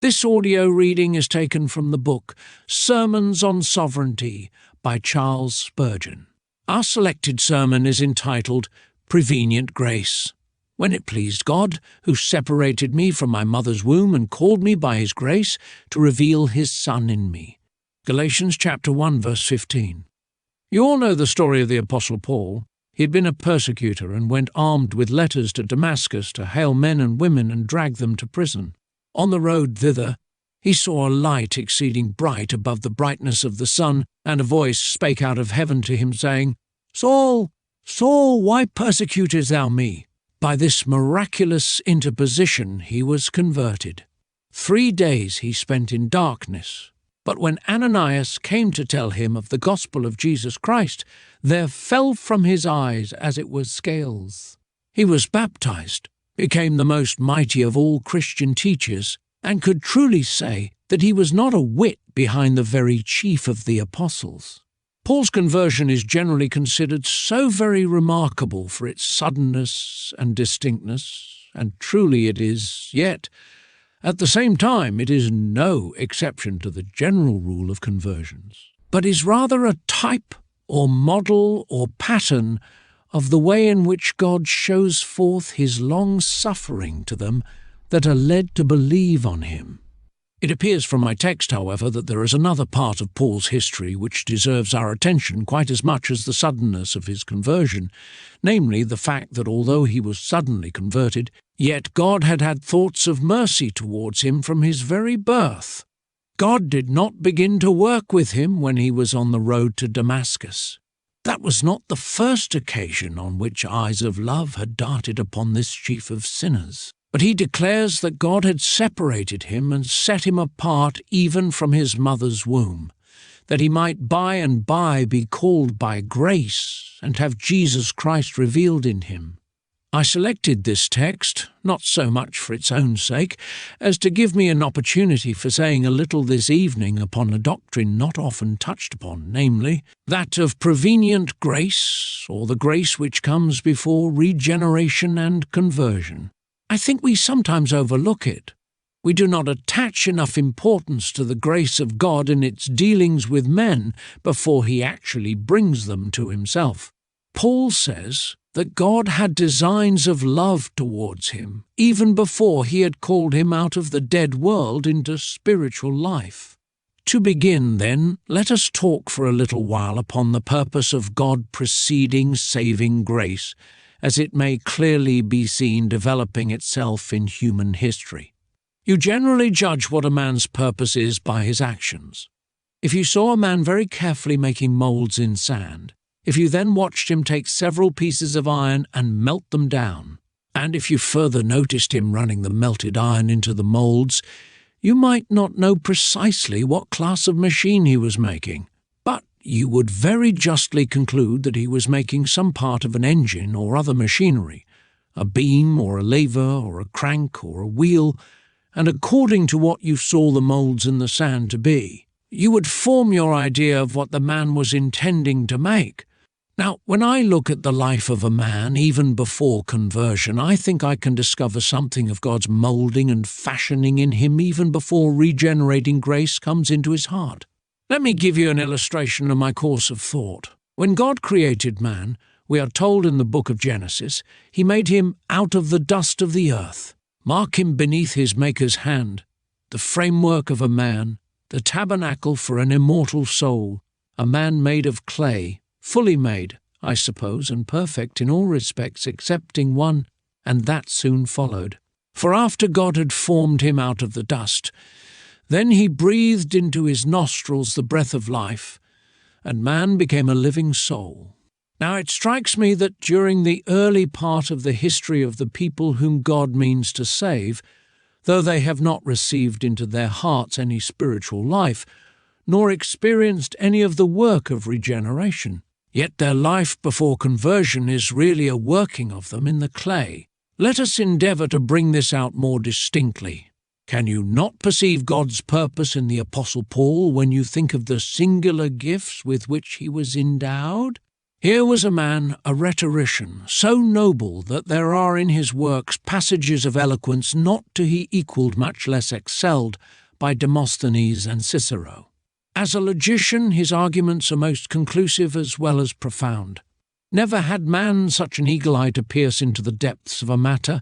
This audio reading is taken from the book Sermons on Sovereignty by Charles Spurgeon. Our selected sermon is entitled Prevenient Grace. When it pleased God, who separated me from my mother's womb and called me by his grace to reveal his Son in me. Galatians chapter 1 verse 15. You all know the story of the Apostle Paul. He had been a persecutor and went armed with letters to Damascus to hail men and women and drag them to prison. On the road thither, he saw a light exceeding bright above the brightness of the sun, and a voice spake out of heaven to him, saying, Saul, Saul, why persecutest thou me? By this miraculous interposition he was converted. 3 days he spent in darkness. But when Ananias came to tell him of the gospel of Jesus Christ, there fell from his eyes as it were scales. He was baptized, became the most mighty of all Christian teachers, and could truly say that he was not a whit behind the very chief of the apostles. Paul's conversion is generally considered so very remarkable for its suddenness and distinctness, and truly it is, yet at the same time it is no exception to the general rule of conversions, but is rather a type or model or pattern of the way in which God shows forth his long-suffering to them that are led to believe on him. It appears from my text, however, that there is another part of Paul's history which deserves our attention quite as much as the suddenness of his conversion, namely the fact that although he was suddenly converted, yet God had had thoughts of mercy towards him from his very birth. God did not begin to work with him when he was on the road to Damascus. That was not the first occasion on which eyes of love had darted upon this chief of sinners. But he declares that God had separated him and set him apart even from his mother's womb, that he might by and by be called by grace and have Jesus Christ revealed in him. I selected this text, not so much for its own sake, as to give me an opportunity for saying a little this evening upon a doctrine not often touched upon, namely, that of prevenient grace, or the grace which comes before regeneration and conversion. I think we sometimes overlook it. We do not attach enough importance to the grace of God in its dealings with men before he actually brings them to himself. Paul says that God had designs of love towards him, even before he had called him out of the dead world into spiritual life. To begin, then, let us talk for a little while upon the purpose of God preceding saving grace, as it may clearly be seen developing itself in human history. You generally judge what a man's purpose is by his actions. If you saw a man very carefully making moulds in sand, if you then watched him take several pieces of iron and melt them down, and if you further noticed him running the melted iron into the moulds, you might not know precisely what class of machine he was making, but you would very justly conclude that he was making some part of an engine or other machinery, a beam or a lever or a crank or a wheel, and according to what you saw the moulds in the sand to be, you would form your idea of what the man was intending to make. Now, when I look at the life of a man, even before conversion, I think I can discover something of God's moulding and fashioning in him even before regenerating grace comes into his heart. Let me give you an illustration of my course of thought. When God created man, we are told in the book of Genesis, he made him out of the dust of the earth. Mark him beneath his Maker's hand, the framework of a man, the tabernacle for an immortal soul, a man made of clay, fully made, I suppose, and perfect in all respects excepting one, and that soon followed. For after God had formed him out of the dust, then he breathed into his nostrils the breath of life, and man became a living soul. Now it strikes me that during the early part of the history of the people whom God means to save, though they have not received into their hearts any spiritual life, nor experienced any of the work of regeneration, yet their life before conversion is really a working of them in the clay. Let us endeavour to bring this out more distinctly. Can you not perceive God's purpose in the Apostle Paul when you think of the singular gifts with which he was endowed? Here was a man, a rhetorician, so noble that there are in his works passages of eloquence not to be equalled, much less excelled, by Demosthenes and Cicero. As a logician, his arguments are most conclusive as well as profound. Never had man such an eagle eye to pierce into the depths of a matter,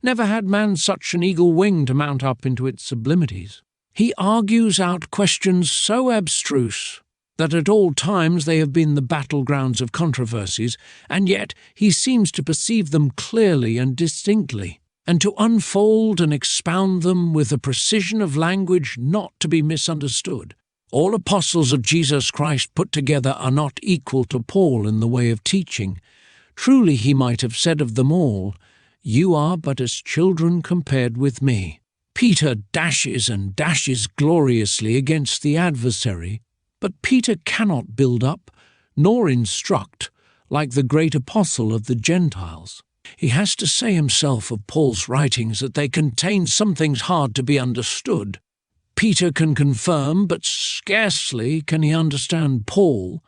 never had man such an eagle wing to mount up into its sublimities. He argues out questions so abstruse that at all times they have been the battlegrounds of controversies, and yet he seems to perceive them clearly and distinctly, and to unfold and expound them with a precision of language not to be misunderstood. All apostles of Jesus Christ put together are not equal to Paul in the way of teaching. Truly he might have said of them all, "You are but as children compared with me." Peter dashes and dashes gloriously against the adversary, but Peter cannot build up, nor instruct, like the great apostle of the Gentiles. He has to say himself of Paul's writings that they contain some things hard to be understood. Peter can confirm, but scarcely can he understand Paul,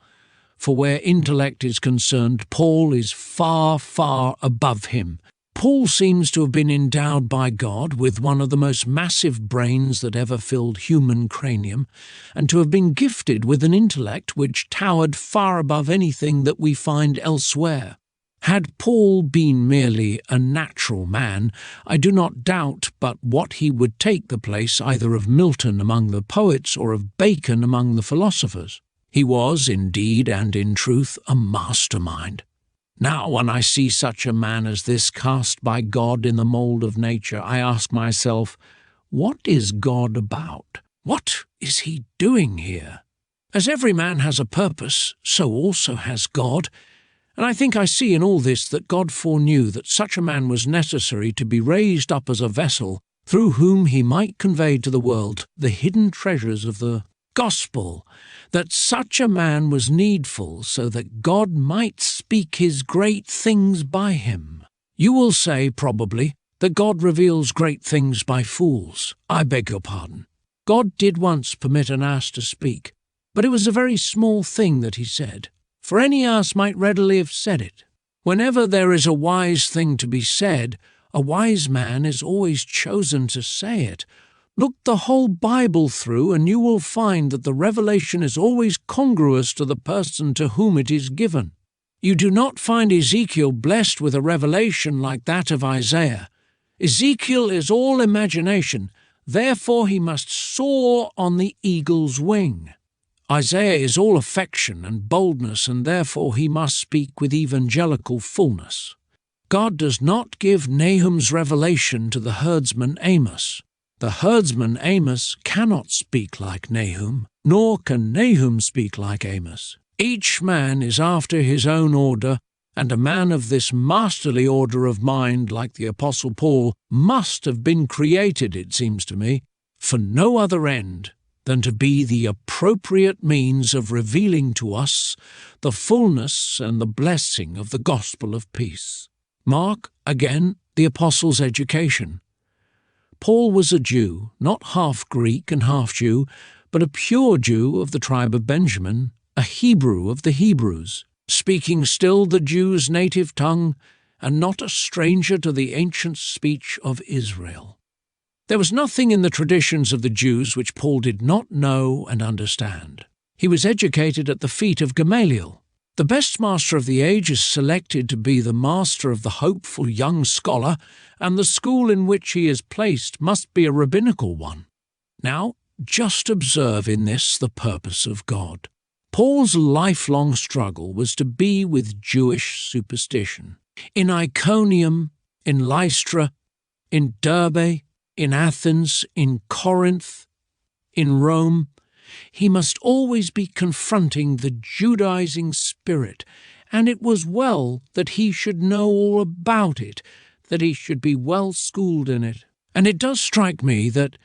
for where intellect is concerned, Paul is far, far above him. Paul seems to have been endowed by God with one of the most massive brains that ever filled human cranium, and to have been gifted with an intellect which towered far above anything that we find elsewhere. Had Paul been merely a natural man, I do not doubt but what he would take the place either of Milton among the poets or of Bacon among the philosophers. He was, indeed and in truth, a mastermind. Now, when I see such a man as this cast by God in the mould of nature, I ask myself, what is God about? What is he doing here? As every man has a purpose, so also has God, and I think I see in all this that God foreknew that such a man was necessary to be raised up as a vessel through whom he might convey to the world the hidden treasures of the gospel, that such a man was needful so that God might speak his great things by him. You will say, probably, that God reveals great things by fools. I beg your pardon. God did once permit an ass to speak, but it was a very small thing that he said, for any ass might readily have said it. Whenever there is a wise thing to be said, a wise man is always chosen to say it. Look the whole Bible through, and you will find that the revelation is always congruous to the person to whom it is given. You do not find Ezekiel blessed with a revelation like that of Isaiah. Ezekiel is all imagination, therefore he must soar on the eagle's wing. Isaiah is all affection and boldness, and therefore he must speak with evangelical fullness. God does not give Nahum's revelation to the herdsman Amos. The herdsman Amos cannot speak like Nahum, nor can Nahum speak like Amos. Each man is after his own order, and a man of this masterly order of mind, like the Apostle Paul, must have been created, it seems to me, for no other end than to be the appropriate means of revealing to us the fullness and the blessing of the gospel of peace. Mark, again, the apostle's education. Paul was a Jew, not half Greek and half Jew, but a pure Jew of the tribe of Benjamin, a Hebrew of the Hebrews, speaking still the Jew's native tongue, and not a stranger to the ancient speech of Israel. There was nothing in the traditions of the Jews which Paul did not know and understand. He was educated at the feet of Gamaliel. The best master of the age is selected to be the master of the hopeful young scholar, and the school in which he is placed must be a rabbinical one. Now, just observe in this the purpose of God. Paul's lifelong struggle was to be with Jewish superstition. In Iconium, in Lystra, in Derbe, in Athens, in Corinth, in Rome, he must always be confronting the Judaizing spirit, and it was well that he should know all about it, that he should be well schooled in it. And it does strike me that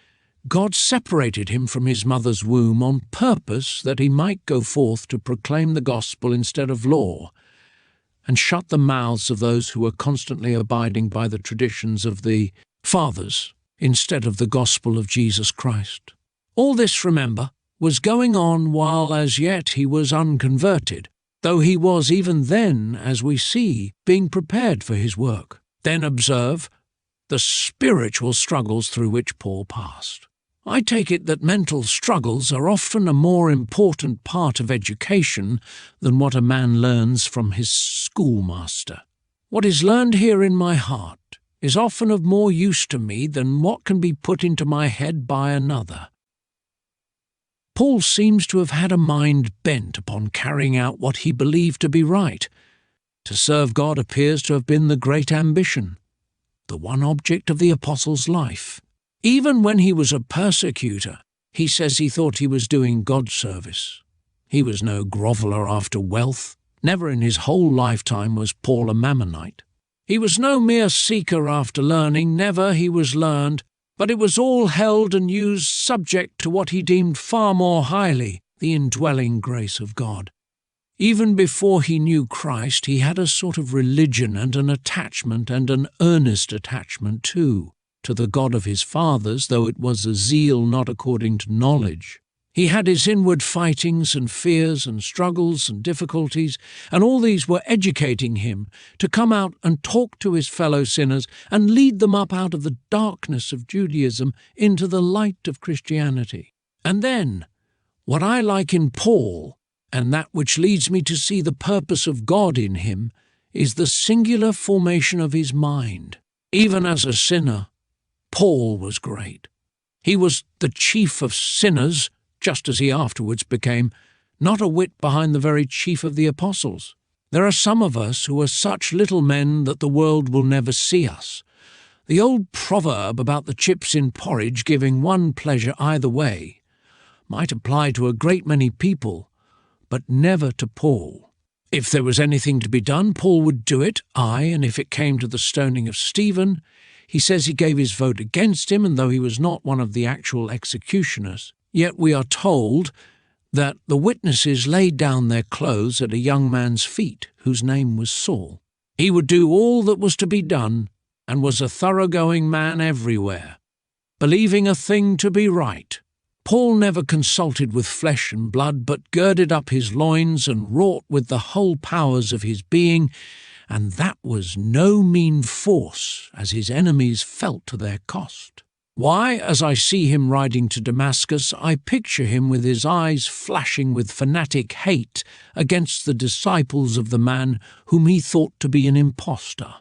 God separated him from his mother's womb on purpose that he might go forth to proclaim the gospel instead of law, and shut the mouths of those who were constantly abiding by the traditions of the fathers instead of the gospel of Jesus Christ. All this, remember, was going on while as yet he was unconverted. though he was even then, as we see, being prepared for his work. Then observe the spiritual struggles through which Paul passed. I take it that mental struggles are often a more important part of education than what a man learns from his schoolmaster. What is learned here in my heart is often of more use to me than what can be put into my head by another. Paul seems to have had a mind bent upon carrying out what he believed to be right. To serve God appears to have been the great ambition, the one object of the apostle's life. Even when he was a persecutor, he says he thought he was doing God's service. He was no groveller after wealth. Never in his whole lifetime was Paul a Mammonite. He was no mere seeker after learning. Never he was learned, but it was all held and used subject to what he deemed far more highly, the indwelling grace of God. Even before he knew Christ, he had a sort of religion and an attachment, and an earnest attachment too, to the God of his fathers, though it was a zeal not according to knowledge. He had his inward fightings and fears and struggles and difficulties, and all these were educating him to come out and talk to his fellow sinners and lead them up out of the darkness of Judaism into the light of Christianity. And then, what I like in Paul, and that which leads me to see the purpose of God in him, is the singular formation of his mind. Even as a sinner, Paul was great. He was the chief of sinners, just as he afterwards became, not a whit behind the very chief of the apostles. There are some of us who are such little men that the world will never see us. The old proverb about the chips in porridge giving one pleasure either way might apply to a great many people, but never to Paul. If there was anything to be done, Paul would do it, aye, and if it came to the stoning of Stephen, he says he gave his vote against him, and though he was not one of the actual executioners, yet we are told that the witnesses laid down their clothes at a young man's feet, whose name was Saul. He would do all that was to be done, and was a thoroughgoing man everywhere, believing a thing to be right. Paul never consulted with flesh and blood, but girded up his loins and wrought with the whole powers of his being, and that was no mean force, as his enemies felt to their cost. Why, as I see him riding to Damascus, I picture him with his eyes flashing with fanatic hate against the disciples of the man whom he thought to be an impostor,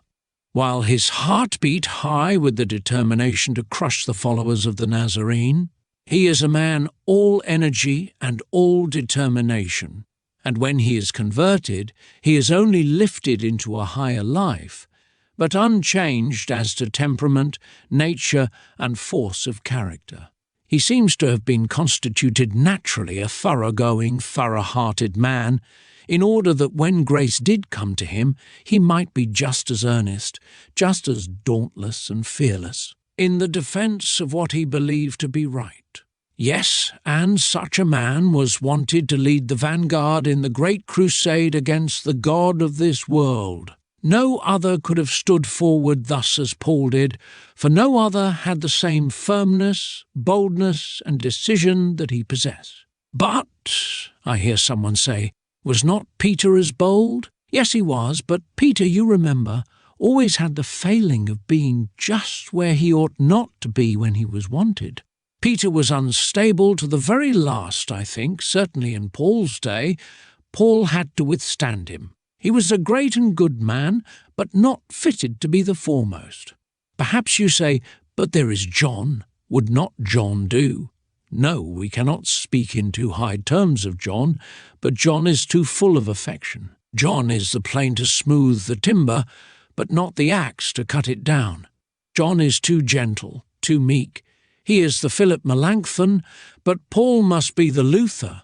while his heart beat high with the determination to crush the followers of the Nazarene. He is a man all energy and all determination, and when he is converted, he is only lifted into a higher life, but unchanged as to temperament, nature, and force of character. He seems to have been constituted naturally a thoroughgoing, thorough-hearted man, in order that when grace did come to him, he might be just as earnest, just as dauntless and fearless, in the defence of what he believed to be right. Yes, and such a man was wanted to lead the vanguard in the great crusade against the god of this world. No other could have stood forward thus as Paul did, for no other had the same firmness, boldness, and decision that he possessed. But, I hear someone say, was not Peter as bold? Yes, he was, but Peter, you remember, always had the failing of being just where he ought not to be when he was wanted. Peter was unstable to the very last, I think. Certainly in Paul's day, Paul had to withstand him. He was a great and good man, but not fitted to be the foremost. Perhaps you say, but there is John. Would not John do? No, we cannot speak in too high terms of John, but John is too full of affection. John is the plane to smooth the timber, but not the axe to cut it down. John is too gentle, too meek. He is the Philip Melanchthon, but Paul must be the Luther,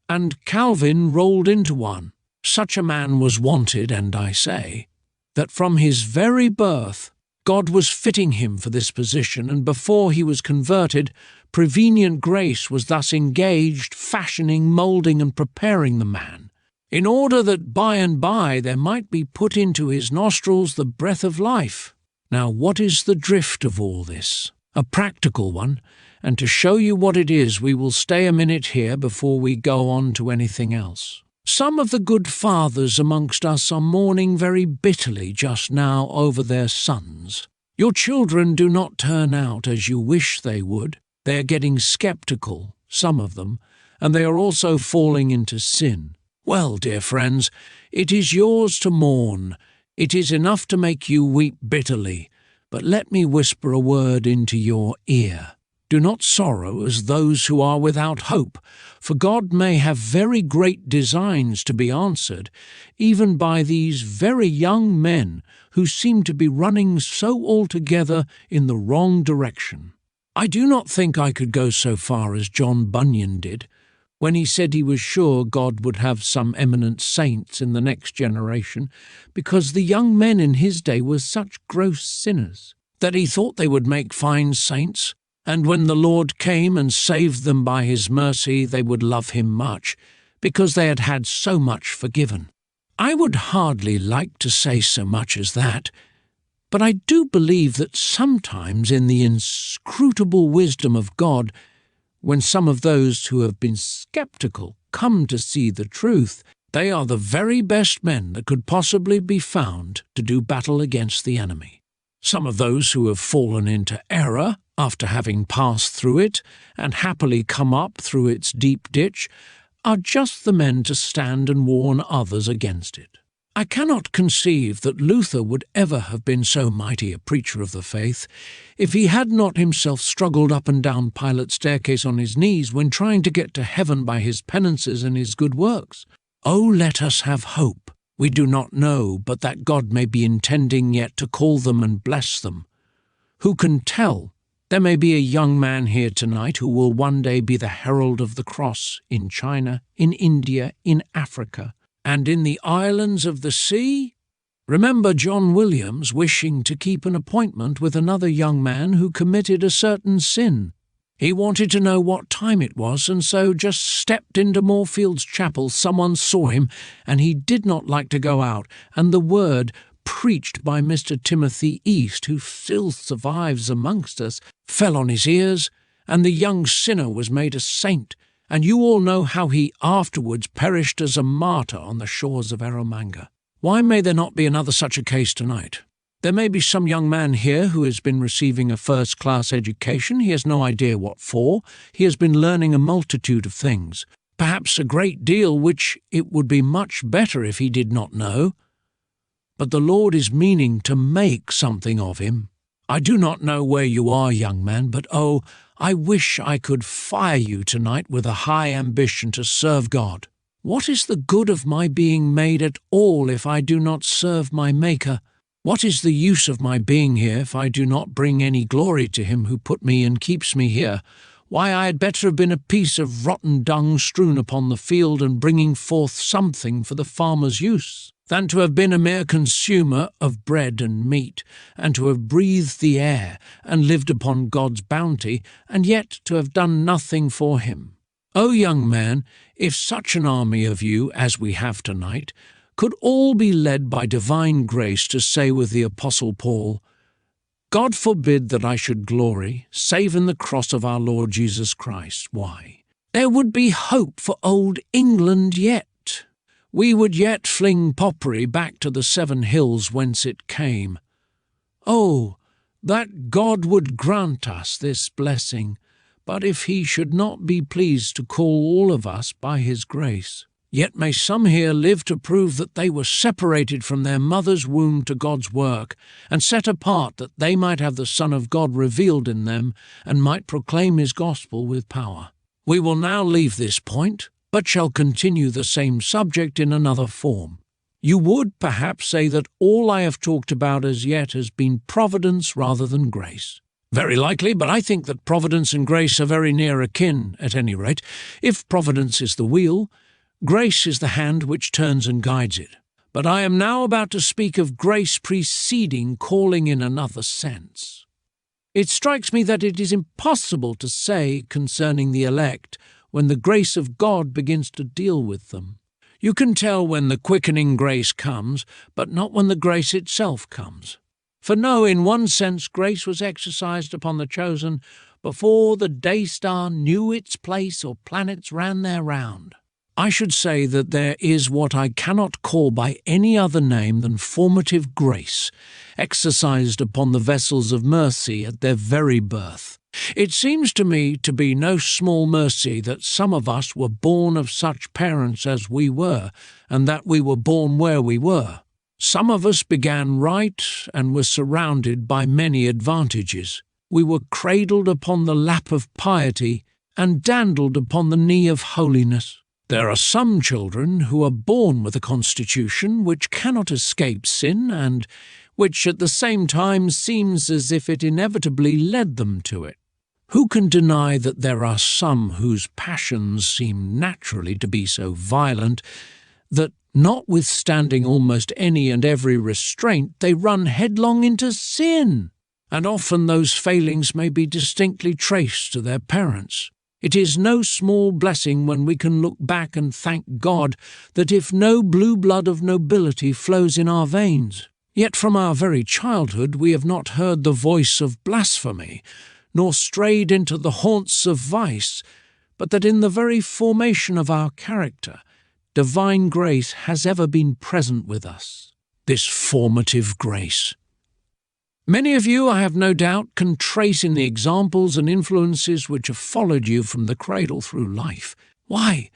and Calvin rolled into one. Such a man was wanted, and I say that from his very birth God was fitting him for this position, and before he was converted, Prevenient Grace was thus engaged, fashioning, moulding, and preparing the man, in order that by and by there might be put into his nostrils the breath of life. Now, what is the drift of all this? A practical one, and to show you what it is, we will stay a minute here before we go on to anything else. Some of the good fathers amongst us are mourning very bitterly just now over their sons. Your children do not turn out as you wish they would. They are getting sceptical, some of them, and they are also falling into sin. Well, dear friends, it is yours to mourn. It is enough to make you weep bitterly, but let me whisper a word into your ear. Do not sorrow as those who are without hope, for God may have very great designs to be answered, even by these very young men who seem to be running so altogether in the wrong direction. I do not think I could go so far as John Bunyan did, when he said he was sure God would have some eminent saints in the next generation, because the young men in his day were such gross sinners, that he thought they would make fine saints, and when the Lord came and saved them by his mercy, they would love him much, because they had had so much forgiven. I would hardly like to say so much as that, but I do believe that sometimes in the inscrutable wisdom of God, when some of those who have been sceptical come to see the truth, they are the very best men that could possibly be found to do battle against the enemy. Some of those who have fallen into error, after having passed through it and happily come up through its deep ditch, are just the men to stand and warn others against it. I cannot conceive that Luther would ever have been so mighty a preacher of the faith if he had not himself struggled up and down Pilate's staircase on his knees when trying to get to heaven by his penances and his good works. Oh, let us have hope. We do not know, but that God may be intending yet to call them and bless them. Who can tell? There may be a young man here tonight who will one day be the herald of the cross in China, in India, in Africa, and in the islands of the sea. Remember John Williams wishing to keep an appointment with another young man who committed a certain sin. He wanted to know what time it was, and so just stepped into Moorfields Chapel. Someone saw him, and he did not like to go out, and the word preached by Mr. Timothy East, who still survives amongst us, fell on his ears, and the young sinner was made a saint, and you all know how he afterwards perished as a martyr on the shores of Erromanga. Why may there not be another such a case tonight? There may be some young man here who has been receiving a first-class education. He has no idea what for. He has been learning a multitude of things, perhaps a great deal which it would be much better if he did not know. But the Lord is meaning to make something of him. I do not know where you are, young man, but oh, I wish I could fire you tonight with a high ambition to serve God. What is the good of my being made at all if I do not serve my Maker? What is the use of my being here if I do not bring any glory to him who put me and keeps me here? Why, I had better have been a piece of rotten dung strewn upon the field and bringing forth something for the farmer's use, than to have been a mere consumer of bread and meat, and to have breathed the air and lived upon God's bounty, and yet to have done nothing for him. O young man, if such an army of you as we have tonight could all be led by divine grace to say with the Apostle Paul, God forbid that I should glory, save in the cross of our Lord Jesus Christ. Why, there would be hope for old England yet. We would yet fling Popery back to the 7 hills whence it came. Oh, that God would grant us this blessing, but if he should not be pleased to call all of us by his grace, yet may some here live to prove that they were separated from their mother's womb to God's work, and set apart that they might have the Son of God revealed in them, and might proclaim his gospel with power. We will now leave this point, but shall continue the same subject in another form. You would perhaps say that all I have talked about as yet has been providence rather than grace. Very likely, but I think that providence and grace are very near akin, at any rate. If providence is the wheel, grace is the hand which turns and guides it. But I am now about to speak of grace preceding calling in another sense. It strikes me that it is impossible to say concerning the elect when the grace of God begins to deal with them. You can tell when the quickening grace comes, but not when the grace itself comes. For no, in one sense, grace was exercised upon the chosen before the day star knew its place or planets ran their round. I should say that there is what I cannot call by any other name than formative grace, exercised upon the vessels of mercy at their very birth. It seems to me to be no small mercy that some of us were born of such parents as we were, and that we were born where we were. Some of us began right and were surrounded by many advantages. We were cradled upon the lap of piety and dandled upon the knee of holiness. There are some children who are born with a constitution which cannot escape sin and which at the same time seems as if it inevitably led them to it. Who can deny that there are some whose passions seem naturally to be so violent that, notwithstanding almost any and every restraint, they run headlong into sin? And often those failings may be distinctly traced to their parents. It is no small blessing when we can look back and thank God that if no blue blood of nobility flows in our veins, yet from our very childhood we have not heard the voice of blasphemy, nor strayed into the haunts of vice, but that in the very formation of our character, divine grace has ever been present with us, this formative grace. Many of you, I have no doubt, can trace in the examples and influences which have followed you from the cradle through life. Why,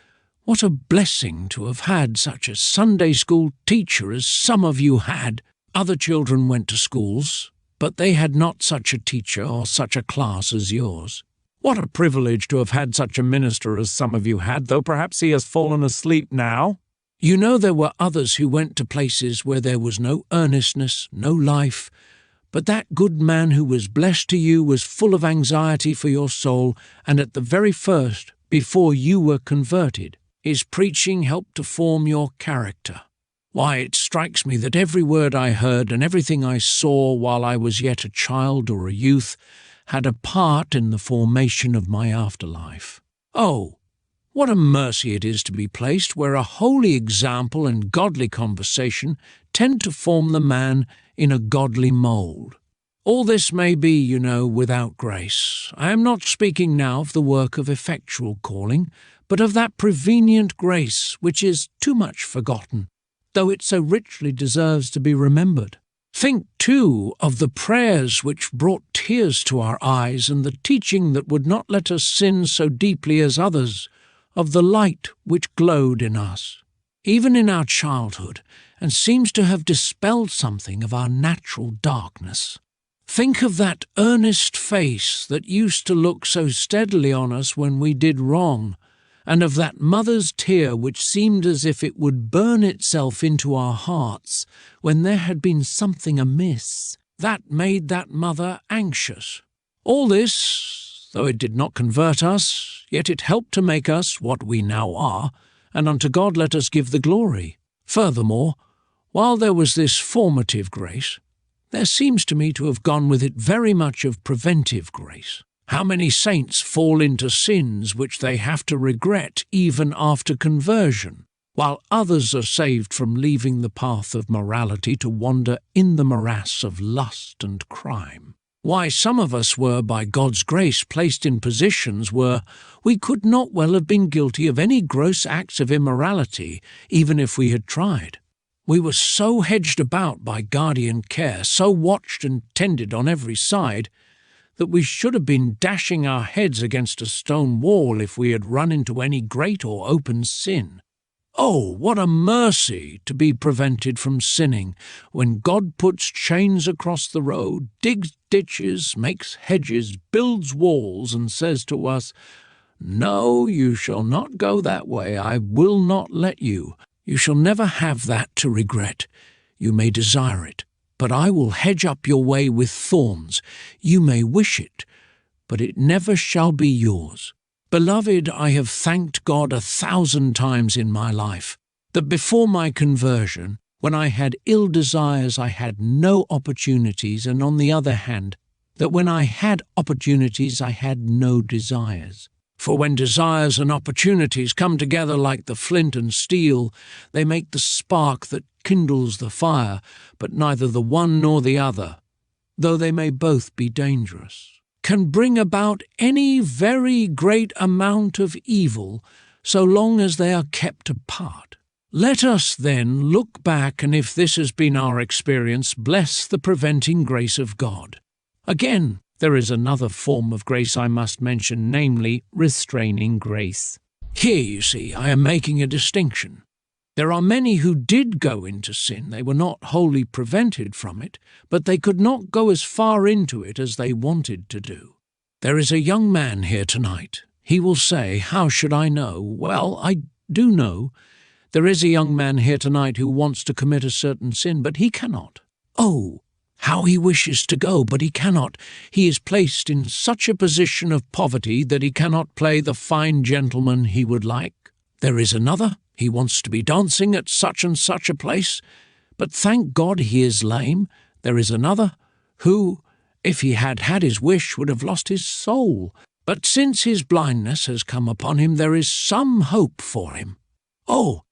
what a blessing to have had such a Sunday school teacher as some of you had. Other children went to schools, but they had not such a teacher or such a class as yours. What a privilege to have had such a minister as some of you had, though perhaps he has fallen asleep now. You know there were others who went to places where there was no earnestness, no life, but that good man who was blessed to you was full of anxiety for your soul, and at the very first, before you were converted, his preaching helped to form your character. Why, it strikes me that every word I heard and everything I saw while I was yet a child or a youth had a part in the formation of my afterlife. Oh, what a mercy it is to be placed where a holy example and godly conversation tend to form the man in a godly mould. All this may be, you know, without grace. I am not speaking now of the work of effectual calling, but of that prevenient grace which is too much forgotten, though it so richly deserves to be remembered. Think, too, of the prayers which brought tears to our eyes and the teaching that would not let us sin so deeply as others, of the light which glowed in us, even in our childhood, and seems to have dispelled something of our natural darkness. Think of that earnest face that used to look so steadily on us when we did wrong, and of that mother's tear which seemed as if it would burn itself into our hearts when there had been something amiss. That made that mother anxious. All this, though it did not convert us, yet it helped to make us what we now are, and unto God let us give the glory. Furthermore, while there was this formative grace, there seems to me to have gone with it very much of preventive grace. How many saints fall into sins which they have to regret even after conversion, while others are saved from leaving the path of morality to wander in the morass of lust and crime. Why, some of us were, by God's grace, placed in positions where we could not well have been guilty of any gross acts of immorality, even if we had tried. We were so hedged about by guardian care, so watched and tended on every side, that we should have been dashing our heads against a stone wall if we had run into any great or open sin. Oh, what a mercy to be prevented from sinning when God puts chains across the road, digs ditches, makes hedges, builds walls, and says to us, "No, you shall not go that way. I will not let you. You shall never have that to regret. You may desire it, but I will hedge up your way with thorns. You may wish it, but it never shall be yours." Beloved, I have thanked God 1,000 times in my life that before my conversion, when I had ill desires, I had no opportunities, and on the other hand, that when I had opportunities, I had no desires. For when desires and opportunities come together like the flint and steel, they make the spark that kindles the fire, but neither the one nor the other, though they may both be dangerous, can bring about any very great amount of evil so long as they are kept apart. Let us then look back, and if this has been our experience, bless the preventing grace of God. Again, there is another form of grace I must mention, namely restraining grace. Here, you see, I am making a distinction. There are many who did go into sin. They were not wholly prevented from it, but they could not go as far into it as they wanted to do. There is a young man here tonight. He will say, "How should I know?" Well, I do know. There is a young man here tonight who wants to commit a certain sin, but he cannot. Oh, how he wishes to go, but he cannot. He is placed in such a position of poverty that he cannot play the fine gentleman he would like. There is another. He wants to be dancing at such and such a place, but thank God he is lame. There is another who, if he had had his wish, would have lost his soul. But since his blindness has come upon him, there is some hope for him. Oh,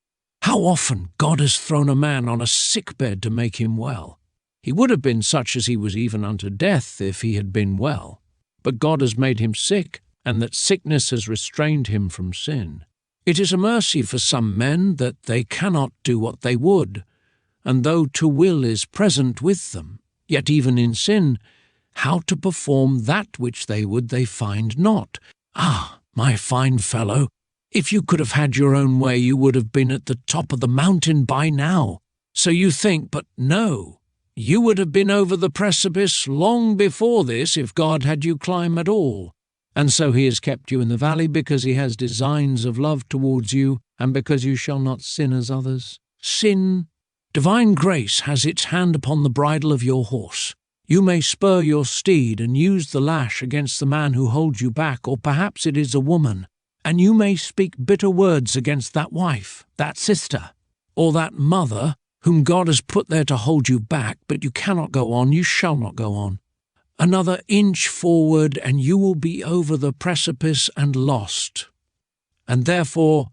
how often God has thrown a man on a sick bed to make him well. He would have been such as he was even unto death if he had been well. But God has made him sick, and that sickness has restrained him from sin. It is a mercy for some men that they cannot do what they would, and though to will is present with them, yet even in sin, how to perform that which they would they find not. Ah, my fine fellow, if you could have had your own way, you would have been at the top of the mountain by now. So you think, but no, you would have been over the precipice long before this if God had you climb at all. And so he has kept you in the valley because he has designs of love towards you, and because you shall not sin as others. Sin. Divine grace has its hand upon the bridle of your horse. You may spur your steed and use the lash against the man who holds you back, or perhaps it is a woman, and you may speak bitter words against that wife, that sister, or that mother whom God has put there to hold you back, but you cannot go on, you shall not go on. Another inch forward and you will be over the precipice and lost. And therefore,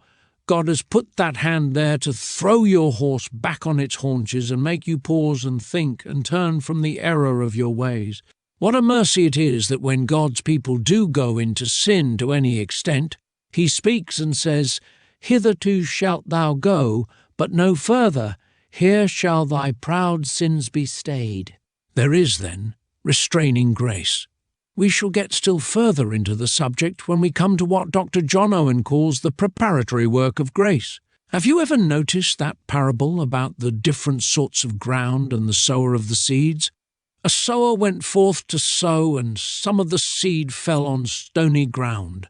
God has put that hand there to throw your horse back on its haunches and make you pause and think and turn from the error of your ways. What a mercy it is that when God's people do go into sin to any extent, he speaks and says, "Hitherto shalt thou go, but no further. Here shall thy proud sins be stayed." There is, then, restraining grace. We shall get still further into the subject when we come to what Dr. John Owen calls the preparatory work of grace. Have you ever noticed that parable about the different sorts of ground and the sower of the seeds? A sower went forth to sow, and some of the seed fell on stony ground.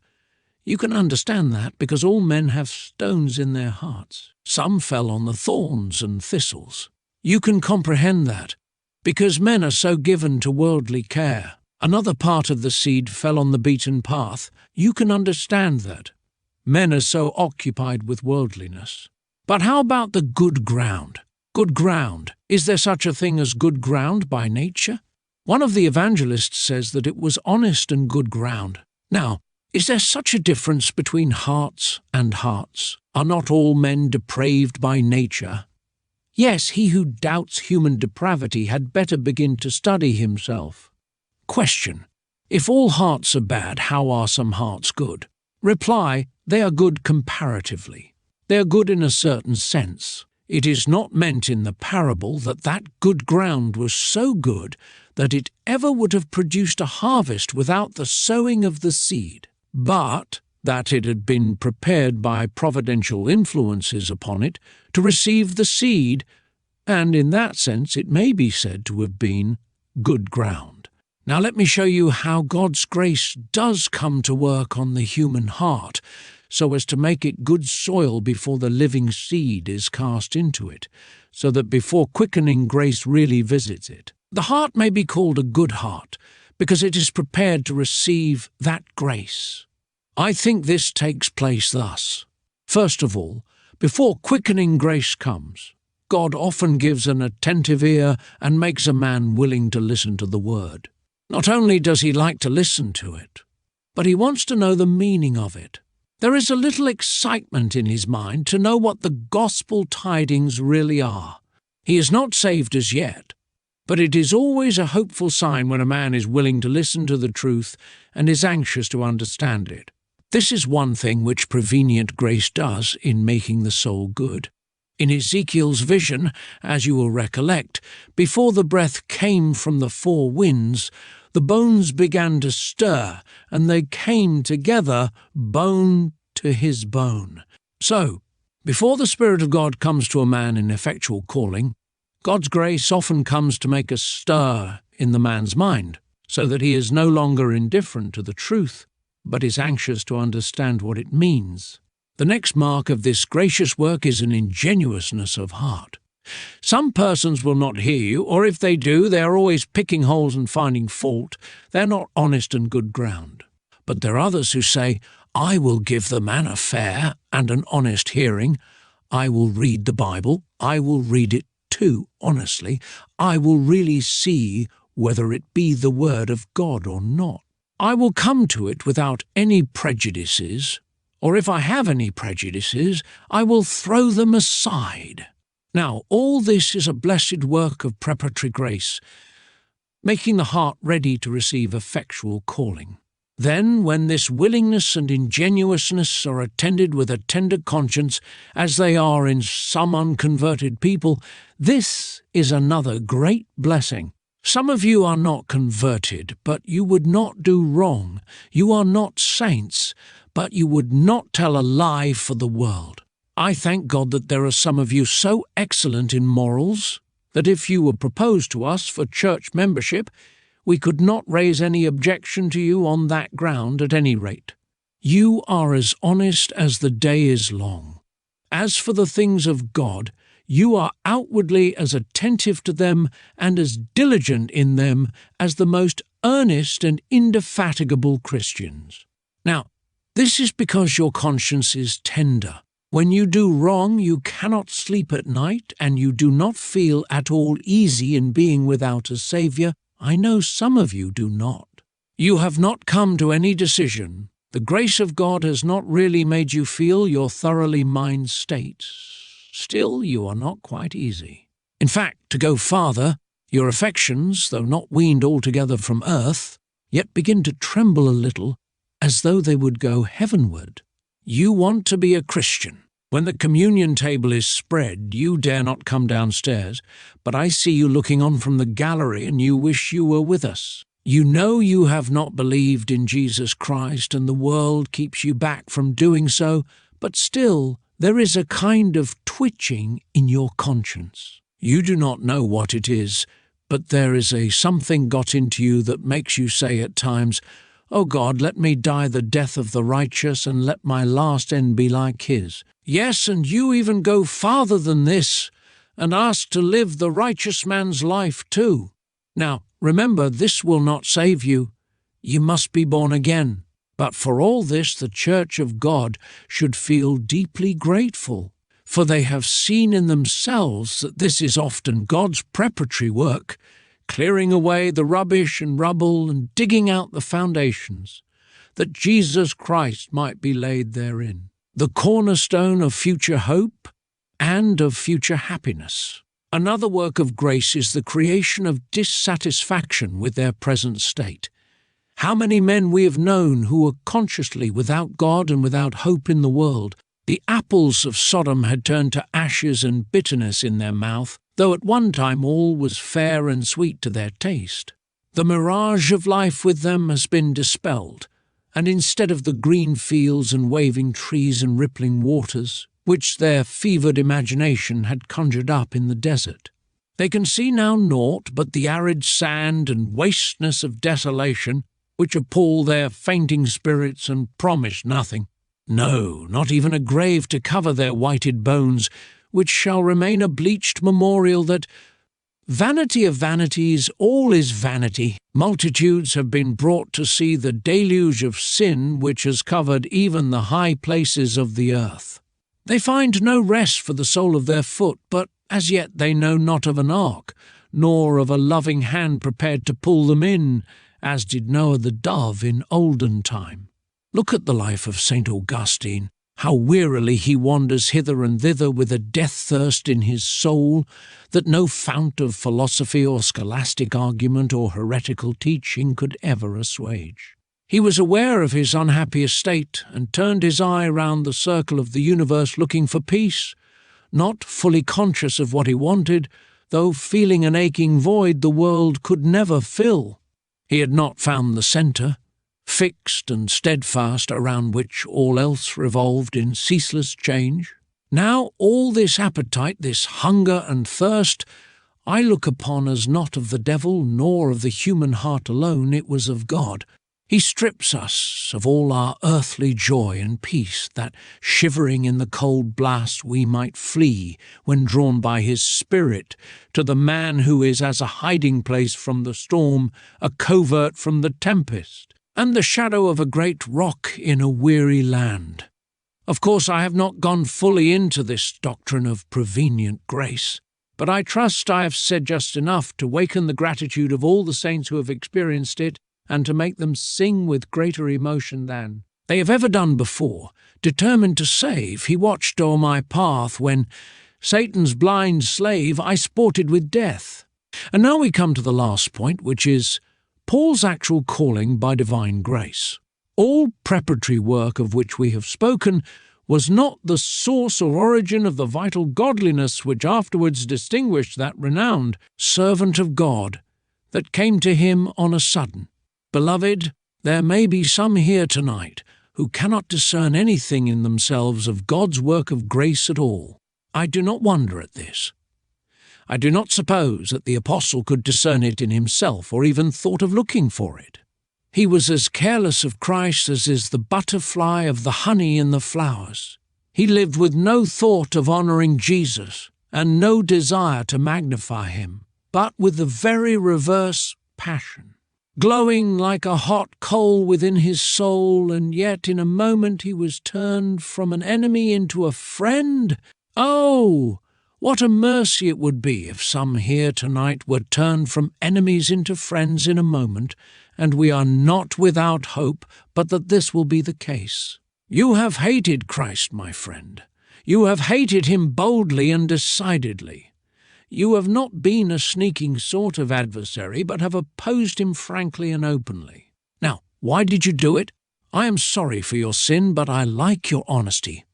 You can understand that because all men have stones in their hearts. Some fell on the thorns and thistles. You can comprehend that because men are so given to worldly care. Another part of the seed fell on the beaten path. You can understand that. Men are so occupied with worldliness. But how about the good ground? Good ground. Is there such a thing as good ground by nature? One of the evangelists says that it was honest and good ground. Now, is there such a difference between hearts and hearts? Are not all men depraved by nature? Yes, he who doubts human depravity had better begin to study himself. Question: if all hearts are bad, how are some hearts good? Reply: they are good comparatively. They are good in a certain sense. It is not meant in the parable that that good ground was so good that it ever would have produced a harvest without the sowing of the seed, but that it had been prepared by providential influences upon it to receive the seed, and in that sense it may be said to have been good ground. Now let me show you how God's grace does come to work on the human heart, so as to make it good soil before the living seed is cast into it, so that before quickening grace really visits it. The heart may be called a good heart, because it is prepared to receive that grace. I think this takes place thus. First of all, before quickening grace comes, God often gives an attentive ear and makes a man willing to listen to the word. Not only does he like to listen to it, but he wants to know the meaning of it. There is a little excitement in his mind to know what the gospel tidings really are. He is not saved as yet, but it is always a hopeful sign when a man is willing to listen to the truth and is anxious to understand it. This is one thing which prevenient grace does in making the soul good. In Ezekiel's vision, as you will recollect, before the breath came from the four winds, the bones began to stir, and they came together, bone to his bone. So, before the Spirit of God comes to a man in effectual calling, God's grace often comes to make a stir in the man's mind, so that he is no longer indifferent to the truth, but is anxious to understand what it means. The next mark of this gracious work is an ingenuousness of heart. Some persons will not hear you, or if they do, they are always picking holes and finding fault. They are not honest and good ground. But there are others who say, I will give the man a fair and an honest hearing. I will read the Bible. I will read it too honestly. I will really see whether it be the word of God or not. I will come to it without any prejudices, or if I have any prejudices, I will throw them aside. Now, all this is a blessed work of preparatory grace, making the heart ready to receive effectual calling. Then, when this willingness and ingenuousness are attended with a tender conscience, as they are in some unconverted people, this is another great blessing. Some of you are not converted, but you would not do wrong. You are not saints, but you would not tell a lie for the world. I thank God that there are some of you so excellent in morals that if you were proposed to us for church membership, we could not raise any objection to you on that ground at any rate. You are as honest as the day is long. As for the things of God, you are outwardly as attentive to them and as diligent in them as the most earnest and indefatigable Christians. Now, this is because your conscience is tender. When you do wrong, you cannot sleep at night, and you do not feel at all easy in being without a Saviour. I know some of you do not. You have not come to any decision. The grace of God has not really made you feel your thoroughly mind state. Still, you are not quite easy. In fact, to go farther, your affections, though not weaned altogether from earth, yet begin to tremble a little, as though they would go heavenward. You want to be a Christian. When the communion table is spread, you dare not come downstairs, but I see you looking on from the gallery and you wish you were with us. You know you have not believed in Jesus Christ and the world keeps you back from doing so, but still there is a kind of twitching in your conscience. You do not know what it is, but there is a something got into you that makes you say at times, O God, let me die the death of the righteous, and let my last end be like his. Yes, and you even go farther than this, and ask to live the righteous man's life too. Now, remember, this will not save you. You must be born again. But for all this, the Church of God should feel deeply grateful, for they have seen in themselves that this is often God's preparatory work, clearing away the rubbish and rubble and digging out the foundations, that Jesus Christ might be laid therein, the cornerstone of future hope and of future happiness. Another work of grace is the creation of dissatisfaction with their present state. How many men we have known who were consciously without God and without hope in the world. The apples of Sodom had turned to ashes and bitterness in their mouth, though at one time all was fair and sweet to their taste. The mirage of life with them has been dispelled, and instead of the green fields and waving trees and rippling waters, which their fevered imagination had conjured up in the desert, they can see now naught but the arid sand and wasteness of desolation, which appall their fainting spirits and promise nothing. No, not even a grave to cover their whited bones, which shall remain a bleached memorial that, vanity of vanities, all is vanity. Multitudes have been brought to see the deluge of sin which has covered even the high places of the earth. They find no rest for the sole of their foot, but as yet they know not of an ark, nor of a loving hand prepared to pull them in, as did Noah the dove in olden time. Look at the life of St. Augustine, how wearily he wanders hither and thither with a death-thirst in his soul that no fount of philosophy or scholastic argument or heretical teaching could ever assuage. He was aware of his unhappy estate and turned his eye round the circle of the universe looking for peace, not fully conscious of what he wanted, though feeling an aching void the world could never fill. He had not found the centre, fixed and steadfast, around which all else revolved in ceaseless change. Now all this appetite, this hunger and thirst, I look upon as not of the devil nor of the human heart alone, it was of God. He strips us of all our earthly joy and peace, that shivering in the cold blast we might flee when drawn by his Spirit to the man who is as a hiding place from the storm, a covert from the tempest, and the shadow of a great rock in a weary land. Of course, I have not gone fully into this doctrine of prevenient grace, but I trust I have said just enough to waken the gratitude of all the saints who have experienced it, and to make them sing with greater emotion than they have ever done before. Determined to save, he watched o'er my path when, Satan's blind slave, I sported with death. And now we come to the last point, which is Paul's actual calling by divine grace. All preparatory work of which we have spoken was not the source or origin of the vital godliness which afterwards distinguished that renowned servant of God that came to him on a sudden. Beloved, there may be some here tonight who cannot discern anything in themselves of God's work of grace at all. I do not wonder at this. I do not suppose that the apostle could discern it in himself or even thought of looking for it. He was as careless of Christ as is the butterfly of the honey in the flowers. He lived with no thought of honouring Jesus and no desire to magnify him, but with the very reverse passion. Glowing like a hot coal within his soul, and yet in a moment he was turned from an enemy into a friend. Oh, what a mercy it would be if some here tonight were turned from enemies into friends in a moment, and we are not without hope but that this will be the case. You have hated Christ, my friend. You have hated him boldly and decidedly. You have not been a sneaking sort of adversary, but have opposed him frankly and openly. Now, why did you do it? I am sorry for your sin, but I like your honesty.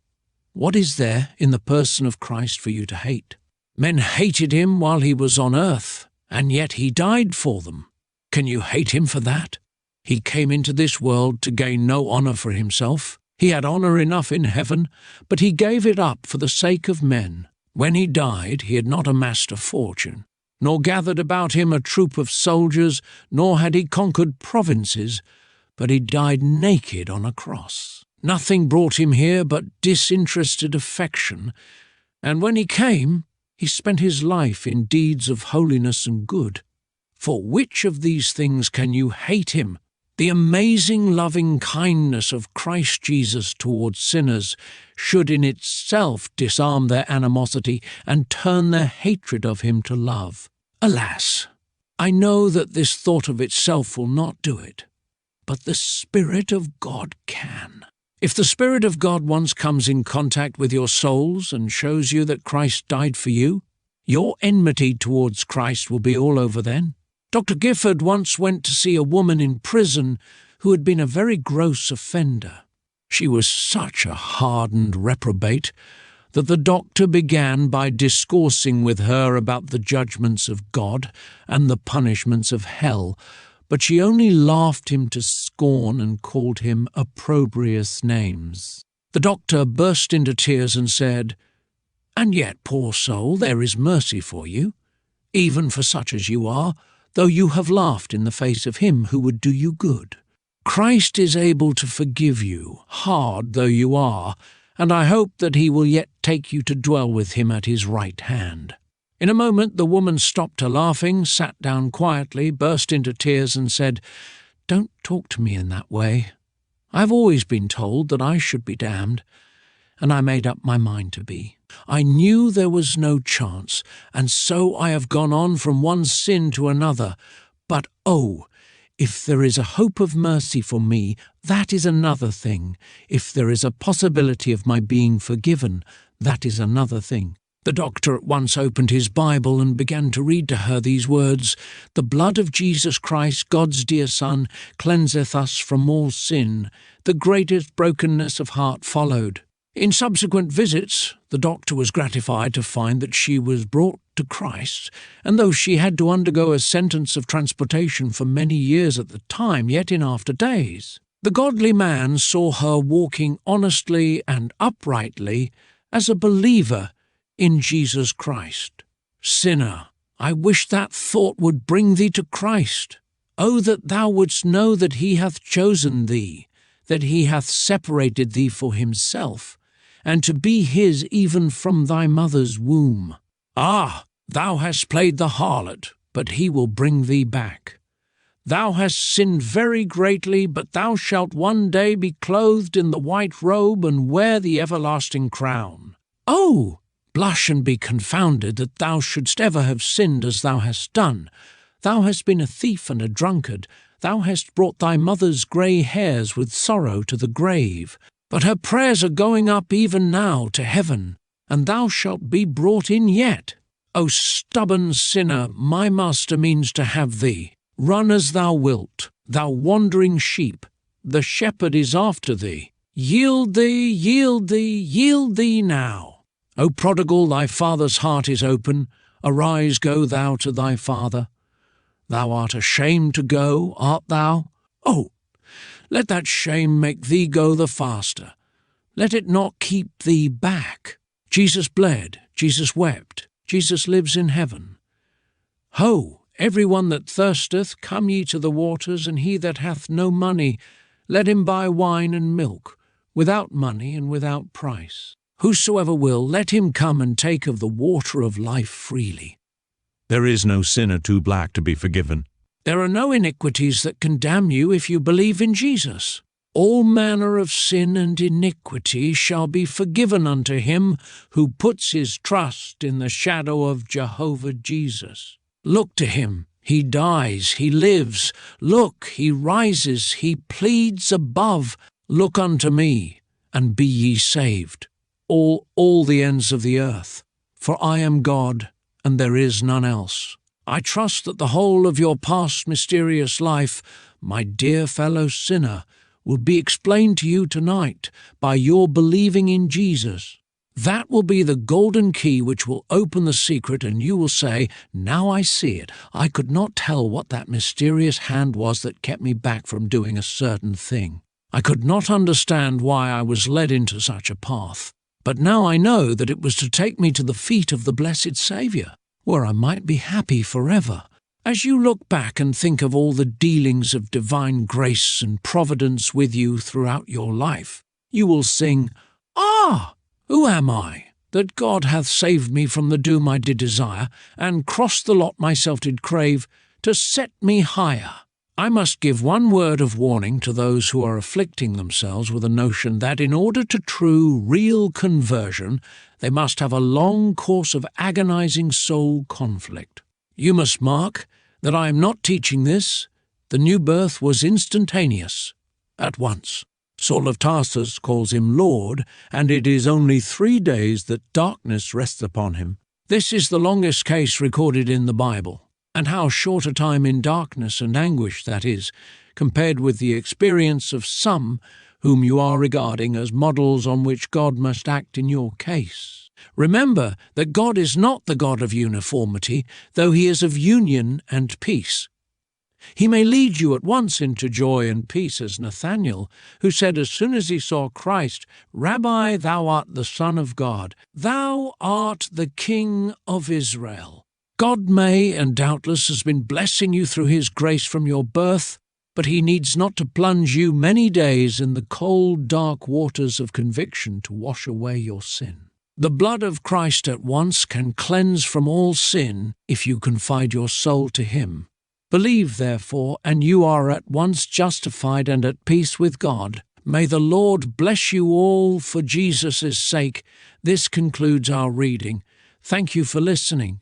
What is there in the person of Christ for you to hate? Men hated him while he was on earth, and yet he died for them. Can you hate him for that? He came into this world to gain no honour for himself. He had honour enough in heaven, but he gave it up for the sake of men. When he died, he had not amassed a fortune, nor gathered about him a troop of soldiers, nor had he conquered provinces, but he died naked on a cross. Nothing brought him here but disinterested affection, and when he came, he spent his life in deeds of holiness and good. For which of these things can you hate him? The amazing loving kindness of Christ Jesus towards sinners should in itself disarm their animosity and turn their hatred of him to love. Alas, I know that this thought of itself will not do it, but the Spirit of God can. If the Spirit of God once comes in contact with your souls and shows you that Christ died for you, your enmity towards Christ will be all over then. Dr. Gifford once went to see a woman in prison who had been a very gross offender. She was such a hardened reprobate that the doctor began by discoursing with her about the judgments of God and the punishments of hell, but she only laughed him to scorn and called him opprobrious names. The doctor burst into tears and said, "And yet, poor soul, there is mercy for you, even for such as you are, though you have laughed in the face of him who would do you good. Christ is able to forgive you, hard though you are, and I hope that he will yet take you to dwell with him at his right hand." In a moment the woman stopped her laughing, sat down quietly, burst into tears and said, "Don't talk to me in that way. I have always been told that I should be damned, and I made up my mind to be. I knew there was no chance, and so I have gone on from one sin to another. But oh, if there is a hope of mercy for me, that is another thing. If there is a possibility of my being forgiven, that is another thing. The doctor at once opened his Bible and began to read to her these words, "The blood of Jesus Christ, God's dear Son, cleanseth us from all sin." The greatest brokenness of heart followed. In subsequent visits, the doctor was gratified to find that she was brought to Christ, and though she had to undergo a sentence of transportation for many years at the time, yet in after days, the godly man saw her walking honestly and uprightly as a believer in Jesus Christ. Sinner, I wish that thought would bring thee to Christ. Oh, that thou wouldst know that he hath chosen thee, that he hath separated thee for himself, and to be his even from thy mother's womb. Ah, thou hast played the harlot, but he will bring thee back. Thou hast sinned very greatly, but thou shalt one day be clothed in the white robe and wear the everlasting crown. Oh, blush and be confounded that thou shouldst ever have sinned as thou hast done. Thou hast been a thief and a drunkard. Thou hast brought thy mother's grey hairs with sorrow to the grave. But her prayers are going up even now to heaven, and thou shalt be brought in yet. O stubborn sinner, my master means to have thee. Run as thou wilt, thou wandering sheep. The shepherd is after thee. Yield thee, yield thee, yield thee now. O prodigal, thy father's heart is open. Arise, go thou to thy father. Thou art ashamed to go, art thou? Oh, let that shame make thee go the faster. Let it not keep thee back. Jesus bled, Jesus wept, Jesus lives in heaven. Ho, every one that thirsteth, come ye to the waters, and he that hath no money, let him buy wine and milk, without money and without price. Whosoever will, let him come and take of the water of life freely. There is no sinner too black to be forgiven. There are no iniquities that can damn you if you believe in Jesus. All manner of sin and iniquity shall be forgiven unto him who puts his trust in the shadow of Jehovah Jesus. Look to him. He dies, he lives. Look, he rises, he pleads above. Look unto me, and be ye saved, all the ends of the earth. For I am God, and there is none else. I trust that the whole of your past mysterious life, my dear fellow sinner, will be explained to you tonight by your believing in Jesus. That will be the golden key which will open the secret, and you will say, "Now I see it. I could not tell what that mysterious hand was that kept me back from doing a certain thing. I could not understand why I was led into such a path. But now I know that it was to take me to the feet of the blessed Saviour, where I might be happy forever." As you look back and think of all the dealings of divine grace and providence with you throughout your life, you will sing, "Ah, who am I, that God hath saved me from the doom I did desire, and crossed the lot myself did crave, to set me higher." I must give one word of warning to those who are afflicting themselves with a notion that in order to true, real conversion, they must have a long course of agonizing soul conflict. You must mark that I am not teaching this. The new birth was instantaneous, at once. Saul of Tarsus calls him Lord, and it is only 3 days that darkness rests upon him. This is the longest case recorded in the Bible. And how short a time in darkness and anguish that is, compared with the experience of some whom you are regarding as models on which God must act in your case. Remember that God is not the God of uniformity, though he is of union and peace. He may lead you at once into joy and peace as Nathanael, who said as soon as he saw Christ, "Rabbi, thou art the Son of God. Thou art the King of Israel." God may, and doubtless has been blessing you through his grace from your birth, but he needs not to plunge you many days in the cold, dark waters of conviction to wash away your sin. The blood of Christ at once can cleanse from all sin if you confide your soul to him. Believe, therefore, and you are at once justified and at peace with God. May the Lord bless you all for Jesus' sake. This concludes our reading. Thank you for listening.